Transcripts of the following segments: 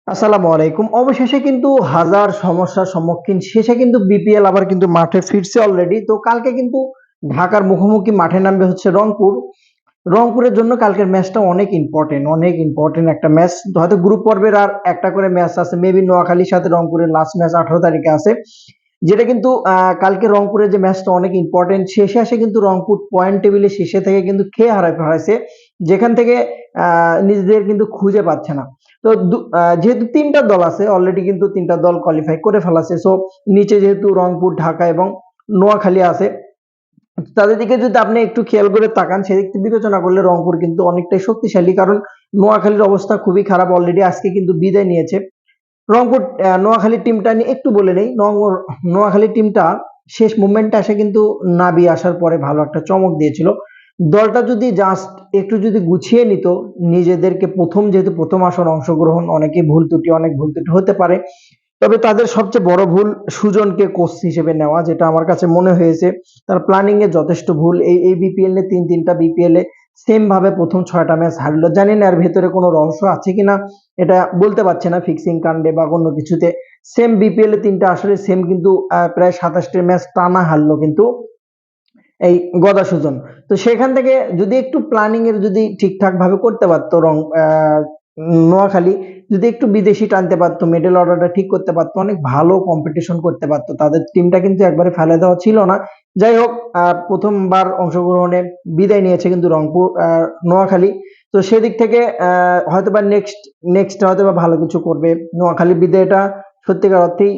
আসসালামু আলাইকুম। অবশেষে কিন্তু হাজার সমস্যার সম্মুখীন শেষে কিন্তু বিপিএল আবার কিন্তু মাঠে ফিরছে অলরেডি। তো কালকে কিন্তু ঢাকার মুখোমুখি মাঠে নামবে হচ্ছে রংপুর। রংপুরের জন্য কালকের ম্যাচটা অনেক ইম্পর্টেন্ট একটা ম্যাচ। হয়তো গ্রুপ পর্বের আর একটা করে ম্যাচ আছে। মেবি নোয়াখালীর সাথে রংপুরের লাস্ট ম্যাচ 18 তারিখে আছে। যেটা কিন্তু কালকে রংপুরের যে ম্যাচটা অনেক ইম্পর্টেন্ট। শেষে এসে কিন্তু রংপুর পয়েন্ট টেবিলে শেষে থেকে কিন্তু খেয়ে হারাইছে। যেখান থেকে নিজেদের কিন্তু খুঁজে পাচ্ছে না। তো যেহেতু ৩ টা দল আছে অলরেডি কিন্তু ৩ টা দল কোয়ালিফাই করে ফেলেছে। সো নিচে যেহেতু রংপুর, ঢাকা এবং নোয়াখালী আছে, তাদের দিকে যদি আপনি একটু খেয়াল করে তাকান সেদিক থেকে বিবেচনা করলে রংপুর কিন্তু অনেকটাই শক্তিশালী। কারণ নোয়াখালীর অবস্থা খুবই খারাপ, অলরেডি আজকে কিন্তু বিদায় নিয়েছে। রংপুর নোয়াখালী টিমটা নিয়ে একটু বলে নেই। নোয়াখালী টিমটা শেষ মুভমেন্টে এসে কিন্তু নাবি আসার পরে ভালো একটা চমক দিয়েছিল। দলটা যদি জাস্ট একটু যদি গুছিয়ে নিত নিজেদেরকে, যেহেতু প্রথম আসর অংশগ্রহণ, অনেক ভুল ত্রুটি হতে পারে। তবে তাদের সবচেয়ে বড় ভুল সুজনকে কোচ হিসেবে নেওয়া, যেটা আমার কাছে মনে হয়েছে। তার প্ল্যানিং এ যথেষ্ট ভুল। এই বিপিএল এ তিনটা বিপিএল এ সেম ভাবে প্রথম ৬টা ম্যাচ হারলো। জানি না এর ভেতরে কোনো রহস্য আছে কিনা, এটা বলতে পারছি না, ফিক্সিং কাণ্ডে বা অন্য কিছুতে। সেম বিপিএল এ ৩টা আসলে সেম কিন্তু প্রায় ২৭টা ম্যাচ টানা হারলো কিন্তু এই গদা সুজন। তো সেখান থেকে যদি একটু প্ল্যানিং এর যদি ঠিকঠাক ভাবে করতে পারতো নোয়াখালী, যদি একটু বিদেশি টানতে পারতো, মিডল অর্ডারটা ঠিক করতে পারতো, অনেক ভালো কম্পিটিশন করতে পারতো। তাদের টিমটা কিন্তু একবারে ফেলে দেওয়া ছিল না। যাই হোক, প্রথমবার অংশগ্রহণে বিদায় নিয়েছে কিন্তু নোয়াখালী। তো সেদিক থেকে হয়তোবা নেক্সট হয়তোবা ভালো কিছু করবে। নোয়াখালী বিদায়টা সত্যিকার অর্থেই,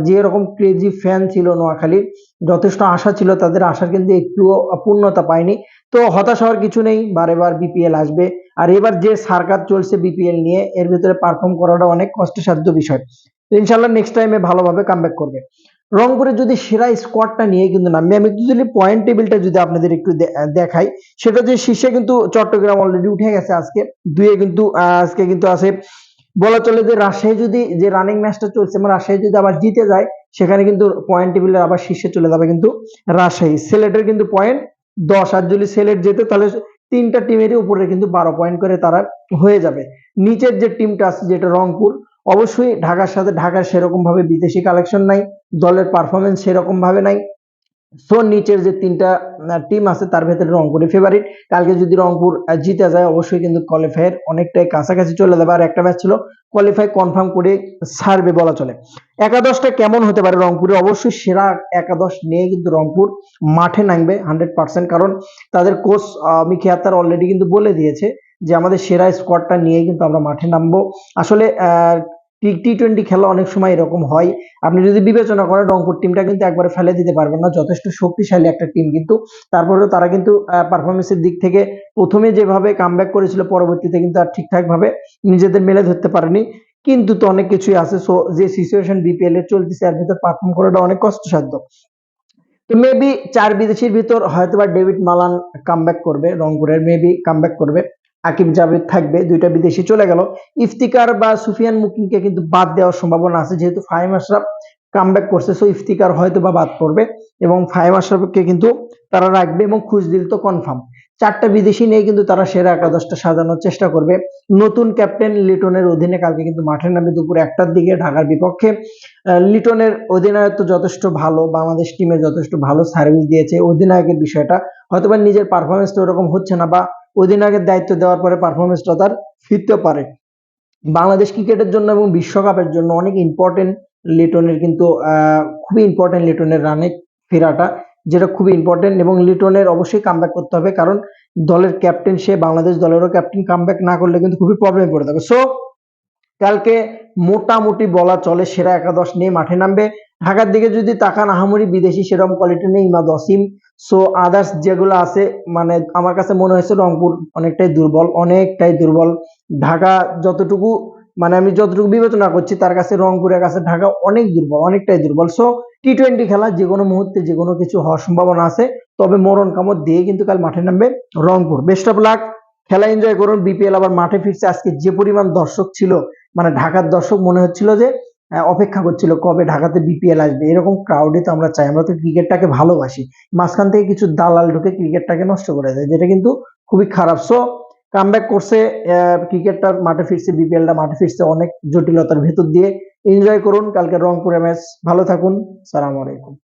যে রকম ক্রেজি ফ্যান ছিল নোয়াখালীর, যথেষ্ট আশা ছিল, তাদের আশার কিন্তু একটুও পূর্ণতা পায়নি। তো হতাশ হওয়ার কিছু নেই, বারে বার বিপিএল আসবে। আর এবার যে সার্কাস চলছে বিপিএল নিয়ে, এর ভিতরে পারফর্ম করাটা অনেক কষ্টসাধ্য বিষয়। তো ইনশাল্লাহ নেক্সট টাইমে ভালোভাবে কামব্যাক করবে। রংপুরে যদি সেরা স্কোয়াডটা নিয়ে কিন্তু নামবে, আমি যদি পয়েন্ট টেবিলটা যদি আপনাদের একটু দেখাই, সেটা যে শীর্ষে কিন্তু চট্টগ্রাম অলরেডি উঠে গেছে আজকে। দুয়ে কিন্তু আজকে কিন্তু আছে। বলা চলে যে রাজশাহী যদি, যে রানিং ম্যাচটা চলছে, রাজশাহী যদি আবার জিতে যায়, সেখানে কিন্তু পয়েন্ট টেবিলের আবার শীর্ষে চলে যাবে কিন্তু রাজশাহী। সিলেটের কিন্তু পয়েন্ট 10, আর যদি সিলেট যেতে তাহলে 3টা টিমেরই উপরে কিন্তু 12 পয়েন্ট করে তারা হয়ে যাবে। নিচের যে টিমটা আছে যেটা রংপুর, অবশ্যই ঢাকার সাথে, ঢাকার সেরকম ভাবে বিদেশি কালেকশন নাই, দলের পারফরমেন্স সেরকম ভাবে নাই। সো নিচের যে 3টা টিম আছে তার ভেতরে রংপুরের ফেভারিট। কালকে যদি রংপুর জিতে যায়, অবশ্যই কিন্তু কোয়ালিফায়ার অনেকটাই কাছাকাছি চলে যাবে। আর একটা ম্যাচ ছিল, কোয়ালিফাই কনফার্ম করে ছাড়বে বলা চলে। একাদশটা কেমন হতে পারে রংপুরে? অবশ্যই সেরা একাদশ নিয়ে কিন্তু রংপুর মাঠে নামবে 100%। কারণ তাদের কোচ মিকি আত্তার অলরেডি কিন্তু বলে দিয়েছে যে আমাদের সেরা স্কোয়াডটা নিয়ে কিন্তু আমরা মাঠে নামবো। আসলে টি-টোয়েন্টি খেলা অনেক সময় এরকম হয়। আপনি যদি বিবেচনা করেন, রংপুর টিমটা কিন্তু একবারে ফেলে দিতে পারবেন না, যথেষ্ট শক্তিশালী একটা টিম কিন্তু। তারপরেও তারা কিন্তু পারফরমেন্সের দিক থেকে প্রথমে যেভাবে কামব্যাক করেছিল, পরবর্তীতে কিন্তু আর ঠিকঠাক ভাবে নিজেদের মেলে ধরতে পারেনি। কিন্তু তো অনেক কিছুই আছে। সো যে সিচুয়েশন বিপিএল এর চলতেছে, এর ভিতর পারফর্ম করাটা অনেক কষ্টসাধ্য। তো মেবি 4 বিদেশির ভিতর হয়তোবা ডেভিড মালান কামব্যাক করবে, রংপুরের মেবি কামব্যাক করবে। আকিব জাভেদ থাকবে, 2টা বিদেশি চলে গেল। ইফতিকার বা সুফিয়ান মুকিমকে কিন্তু বাদ দেওয়ার সম্ভাবনা আছে, যেহেতু ফাহিম আশরাফ কামব্যাক করছে। সো ইফতিকার হয়তো বা বাদ পড়বে এবং ফাহিম আশরাফকে কিন্তু তারা রাখবে, এবং খুশদিল তো কনফার্ম। 4টা বিদেশি নিয়ে কিন্তু তারা সেরা একাদশটা সাজানোর চেষ্টা করবে। নতুন ক্যাপ্টেন লিটনের অধীনে কালকে কিন্তু মাঠে নামবে দুপুর 1টার দিকে ঢাকার বিপক্ষে। লিটনের অধিনায়কত্ব যথেষ্ট ভালো, বাংলাদেশ টিমে যথেষ্ট ভালো সার্ভিস দিয়েছে। অধিনায়কের বিষয়টা হয়তোবা নিজের পারফরমেন্সটা ওরকম হচ্ছে না, বা অধিনায়কের দায়িত্ব দেওয়ার পরে পারফরমেন্সটা তার ফিরতেও পারে। বাংলাদেশ ক্রিকেটের জন্য এবং বিশ্বকাপের জন্য অনেক ইম্পর্টেন্ট লিটনের কিন্তু, খুবই ইম্পর্টেন্ট লিটনের রানে ফেরাটা, যেটা খুবই ইম্পর্টেন্ট। এবং লিটনের অবশ্যই কামব্যাক করতে হবে, কারণ দলের ক্যাপ্টেন সে, বাংলাদেশ দলেরও ক্যাপ্টেন। কামব্যাক না করলে কিন্তু খুবই প্রবলেমে পড়ে যাবে। সো কালকে মোটামুটি বলা চলে সেরা একাদশ নিয়ে মাঠে নামবে। ঢাকার দিকে যদি তাকান, আহামরি বিদেশি সেরকম কোয়ালিটি নেই, ইমাদ ওয়াসিম। সো আদার্স যেগুলো আছে, আমার কাছে মনে হয়েছে রংপুর অনেকটাই দুর্বল। ঢাকা যতটুকু, আমি যতটুকু বিবেচনা করছি, তার কাছে রংপুরের কাছে ঢাকা অনেক দুর্বল, অনেকটাই দুর্বল। সো টি-টোয়েন্টি খেলা যে কোনো মুহূর্তে যে কোনো কিছু হওয়ার সম্ভাবনা আছে। তবে মরণ কামড় দিয়ে কিন্তু কাল মাঠে নামবে রংপুর। বেস্ট অফ লাক, খেলা এনজয় করুন। বিপিএল আবার মাঠে ফিরছে। আজকে যে পরিমাণ দর্শক ছিল, ঢাকার দর্শক মনে হচ্ছিল যে অপেক্ষা করছিল কবে ঢাকাতে বিপিএল আসবে। এরকম ক্রাউডই তো আমরা চাই, আমরা তো ক্রিকেটটাকে ভালোবাসি। মাঝখান থেকে কিছু দালাল ঢুকে ক্রিকেটটাকে নষ্ট করে দেয়, যেটা কিন্তু খুবই খারাপ। সো কামব্যাক করছে, ক্রিকেটটা মাঠে ফিরছে, বিপিএলটা মাঠে ফিরছে অনেক জটিলতার ভেতর দিয়ে। এনজয় করুন কালকে রংপুরের ম্যাচ। ভালো থাকুন। সালাম আলাইকুম।